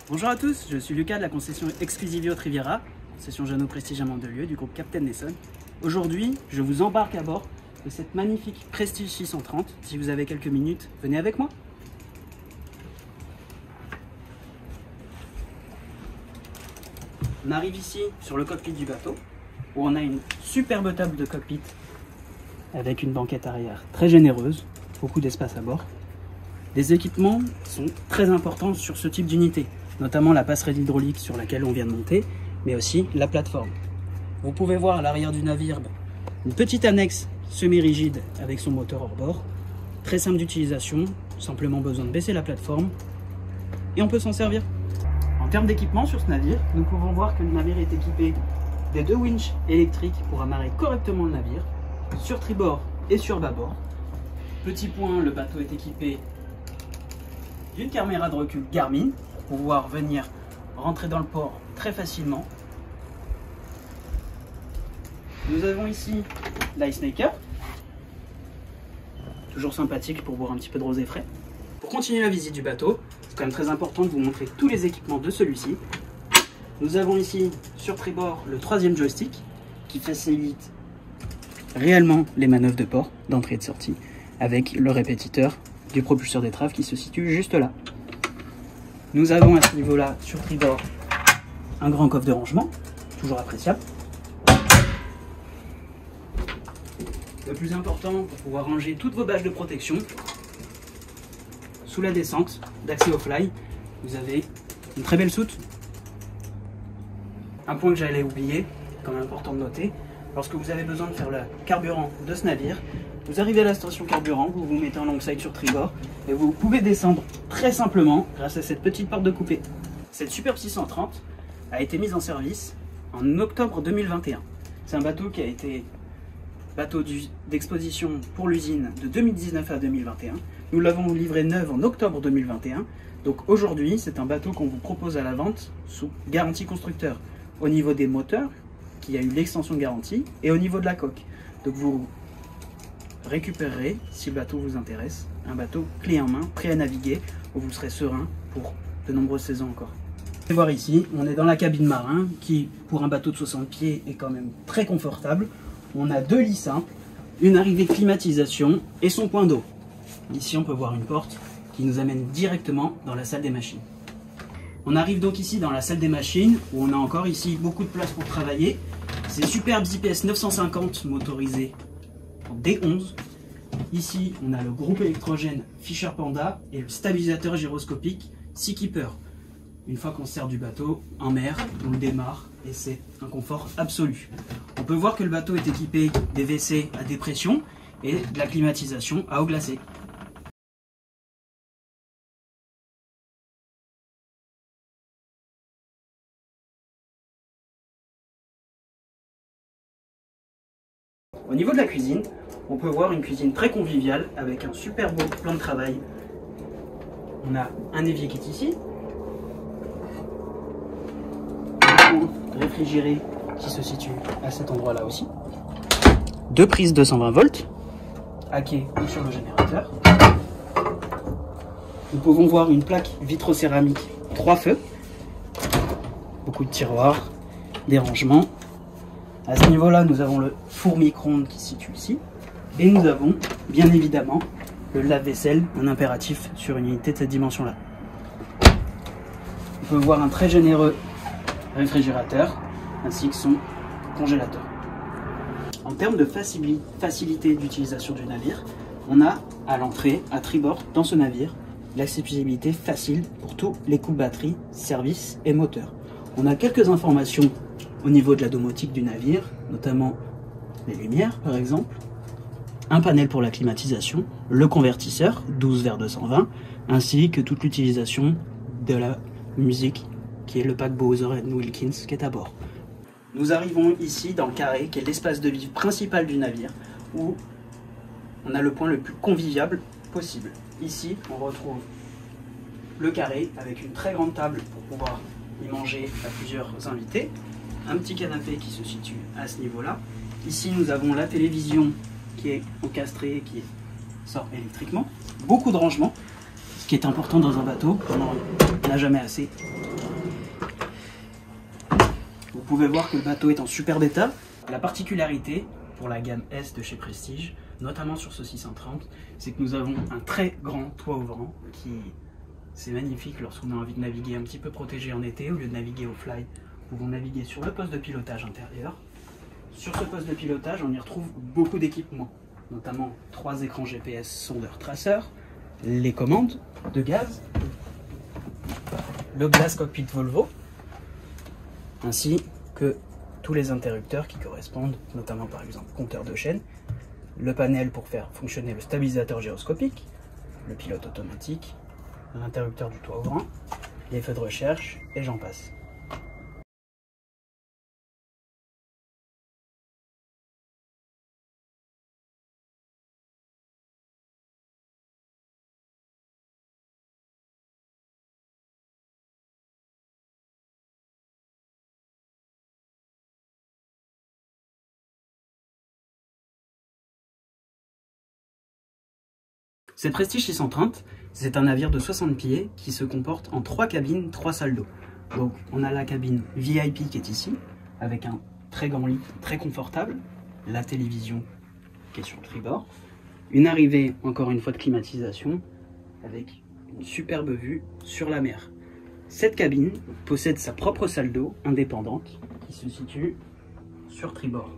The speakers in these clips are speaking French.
Bonjour à tous, je suis Lucas de la concession Exclusivio Riviera, concession Jeannot Prestige à Mandelieu du groupe Captain Nesson. Aujourd'hui, je vous embarque à bord de cette magnifique Prestige 630. Si vous avez quelques minutes, venez avec moi. On arrive ici sur le cockpit du bateau où on a une superbe table de cockpit avec une banquette arrière très généreuse, beaucoup d'espace à bord. Des équipements sont très importants sur ce type d'unité, notamment la passerelle hydraulique sur laquelle on vient de monter, mais aussi la plateforme. Vous pouvez voir à l'arrière du navire une petite annexe semi-rigide avec son moteur hors bord, très simple d'utilisation, simplement besoin de baisser la plateforme et on peut s'en servir. En termes d'équipement sur ce navire, nous pouvons voir que le navire est équipé des 2 winches électriques pour amarrer correctement le navire, sur tribord et sur bâbord. Petit point, le bateau est équipé d'une caméra de recul Garmin pour pouvoir venir rentrer dans le port très facilement. Nous avons ici l'ice maker, toujours sympathique pour boire un petit peu de rosé frais. Pour continuer la visite du bateau, c'est quand même très important de vous montrer tous les équipements de celui-ci. Nous avons ici sur tribord le 3e joystick qui facilite réellement les manœuvres de port, d'entrée et de sortie, avec le répétiteur du propulseur d'étrave qui se situe juste là. Nous avons à ce niveau-là, sur tribord, un grand coffre de rangement, toujours appréciable. Le plus important, pour pouvoir ranger toutes vos bâches de protection, sous la descente d'accès au fly, vous avez une très belle soute. Un point que j'allais oublier, quand même important de noter, lorsque vous avez besoin de faire le carburant de ce navire, vous arrivez à la station carburant, vous vous mettez en longside sur tribord et vous pouvez descendre très simplement grâce à cette petite porte de coupée. Cette Superbe 630 a été mise en service en octobre 2021. C'est un bateau qui a été bateau d'exposition pour l'usine de 2019 à 2021. Nous l'avons livré neuve en octobre 2021. Donc aujourd'hui, c'est un bateau qu'on vous propose à la vente sous garantie constructeur. Au niveau des moteurs, qui a eu l'extension de garantie, et au niveau de la coque. Donc vous récupérerez, si le bateau vous intéresse, un bateau clé en main, prêt à naviguer, où vous serez serein pour de nombreuses saisons encore. Vous pouvez voir ici, on est dans la cabine marin, qui pour un bateau de 60 pieds est quand même très confortable. On a 2 lits simples, une arrivée climatisation et son point d'eau. Ici on peut voir une porte qui nous amène directement dans la salle des machines. On arrive donc ici dans la salle des machines, où on a encore ici beaucoup de place pour travailler. C'est Superbe ZPS 950 motorisé en D11. Ici, on a le groupe électrogène Fisher Panda et le stabilisateur gyroscopique Seakeeper. Une fois qu'on se sert du bateau en mer, on le démarre et c'est un confort absolu. On peut voir que le bateau est équipé des WC à dépression et de la climatisation à eau glacée. Au niveau de la cuisine, on peut voir une cuisine très conviviale avec un super beau plan de travail. On a un évier qui est ici, un réfrigéré qui se situe à cet endroit-là aussi, 2 prises 220 volts, à quai ou sur le générateur. Nous pouvons voir une plaque vitrocéramique 3 feux, beaucoup de tiroirs, des rangements. À ce niveau-là, nous avons le four micro-ondes qui se situe ici. Et nous avons, bien évidemment, le lave-vaisselle, un impératif sur une unité de cette dimension-là. On peut voir un très généreux réfrigérateur, ainsi que son congélateur. En termes de facilité d'utilisation du navire, on a à l'entrée, à tribord, dans ce navire, l'accessibilité facile pour tous les coups de batterie, service et moteur. On a quelques informations au niveau de la domotique du navire, notamment les lumières par exemple, un panel pour la climatisation, le convertisseur 12/220, ainsi que toute l'utilisation de la musique qui est le pack Bowser & Wilkins qui est à bord. Nous arrivons ici dans le carré qui est l'espace de vie principal du navire où on a le point le plus convivial possible. Ici on retrouve le carré avec une très grande table pour pouvoir y manger à plusieurs invités. Un petit canapé qui se situe à ce niveau-là. Ici, nous avons la télévision qui est encastrée, qui sort électriquement. Beaucoup de rangements, ce qui est important dans un bateau, on n'en a jamais assez. Vous pouvez voir que le bateau est en superbe état. La particularité pour la gamme S de chez Prestige, notamment sur ce 630, c'est que nous avons un très grand toit ouvrant qui c'est magnifique lorsqu'on a envie de naviguer un petit peu protégé en été. Au lieu de naviguer au fly, nous pouvons naviguer sur le poste de pilotage intérieur. Sur ce poste de pilotage, on y retrouve beaucoup d'équipements, notamment 3 écrans GPS sondeur traceur, les commandes de gaz, le glass cockpit Volvo, ainsi que tous les interrupteurs qui correspondent, notamment par exemple compteur de chaîne, le panel pour faire fonctionner le stabilisateur gyroscopique, le pilote automatique, l'interrupteur du toit ouvrant, les feux de recherche et j'en passe. Cette Prestige 630, c'est un navire de 60 pieds qui se comporte en 3 cabines, 3 salles d'eau. Donc on a la cabine VIP qui est ici, avec un très grand lit, très confortable, la télévision qui est sur le tribord, une arrivée encore une fois de climatisation, avec une superbe vue sur la mer. Cette cabine possède sa propre salle d'eau indépendante qui se situe sur tribord.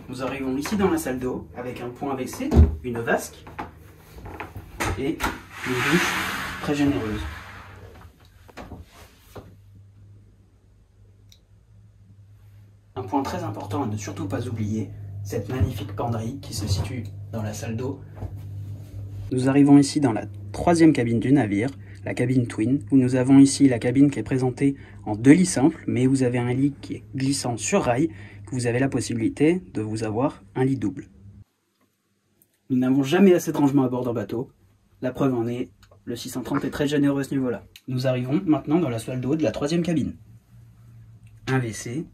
Nous arrivons ici dans la salle d'eau avec un point WC, une vasque et une douche très généreuse. Un point très important à ne surtout pas oublier, cette magnifique penderie qui se situe dans la salle d'eau. Nous arrivons ici dans la 3e cabine du navire, la cabine Twin, où nous avons ici la cabine qui est présentée en 2 lits simples, mais vous avez un lit qui est glissant sur rail, que vous avez la possibilité de vous avoir un lit double. Nous n'avons jamais assez de rangement à bord d'un bateau. La preuve en est, le 630 est très généreux à ce niveau-là. Nous arrivons maintenant dans la salle d'eau de la 3e cabine. Un WC,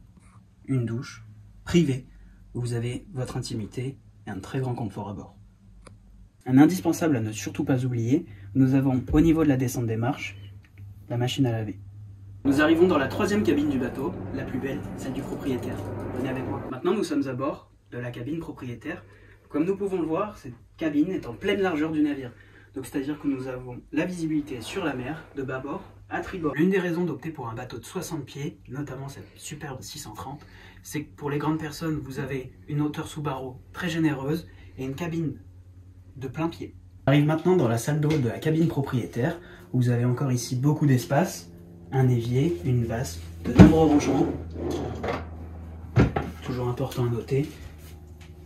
une douche, privée, où vous avez votre intimité et un très grand confort à bord. Un indispensable à ne surtout pas oublier, nous avons au niveau de la descente des marches, la machine à laver. Nous arrivons dans la 3e cabine du bateau, la plus belle, celle du propriétaire. Venez avec moi. Maintenant nous sommes à bord de la cabine propriétaire. Comme nous pouvons le voir, cette cabine est en pleine largeur du navire. Donc c'est-à-dire que nous avons la visibilité sur la mer, de bâbord à tribord. L'une des raisons d'opter pour un bateau de 60 pieds, notamment cette superbe 630, c'est que pour les grandes personnes, vous avez une hauteur sous barreau très généreuse et une cabine de plein pied. On arrive maintenant dans la salle d'eau de la cabine propriétaire, où vous avez encore ici beaucoup d'espace, un évier, une vasque, de nombreux rangements, toujours important à noter,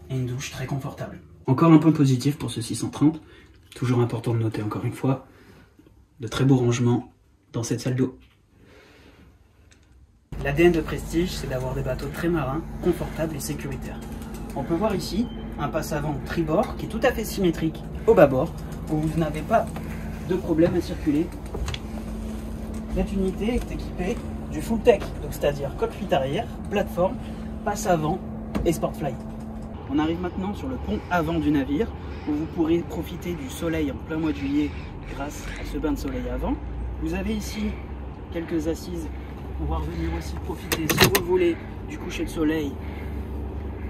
et une douche très confortable. Encore un point positif pour ce 630, toujours important de noter encore une fois, de très beaux rangements dans cette salle d'eau. L'ADN de Prestige, c'est d'avoir des bateaux très marins, confortables et sécuritaires. On peut voir ici un passe avant tribord qui est tout à fait symétrique au bâbord, où vous n'avez pas de problème à circuler. Cette unité est équipée du full tech, c'est-à-dire cockpit arrière, plateforme, passe avant et Sportfly. On arrive maintenant sur le pont avant du navire, où vous pourrez profiter du soleil en plein mois de juillet grâce à ce bain de soleil avant. Vous avez ici quelques assises pour pouvoir venir aussi profiter, si vous le voulez, du coucher de soleil.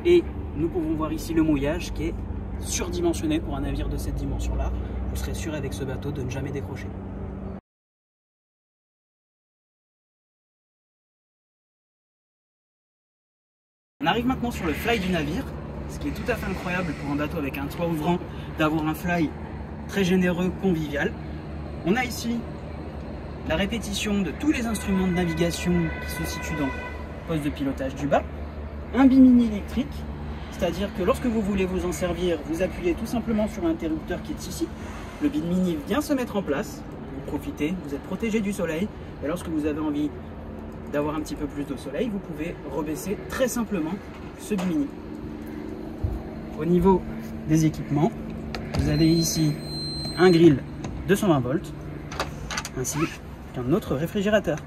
Et nous pouvons voir ici le mouillage qui est surdimensionné pour un navire de cette dimension-là. Vous serez sûr avec ce bateau de ne jamais décrocher. On arrive maintenant sur le fly du navire, ce qui est tout à fait incroyable pour un bateau avec un toit ouvrant, d'avoir un fly très généreux, convivial. On a ici la répétition de tous les instruments de navigation qui se situent dans le poste de pilotage du bas, un bimini électrique, c'est-à-dire que lorsque vous voulez vous en servir, vous appuyez tout simplement sur l'interrupteur qui est ici, le bimini vient se mettre en place, vous profitez, vous êtes protégé du soleil, et lorsque vous avez envie d'avoir un petit peu plus de soleil, vous pouvez rebaisser très simplement ce bimini. Au niveau des équipements, vous avez ici un grill 220 volts, ainsi qu'un autre réfrigérateur.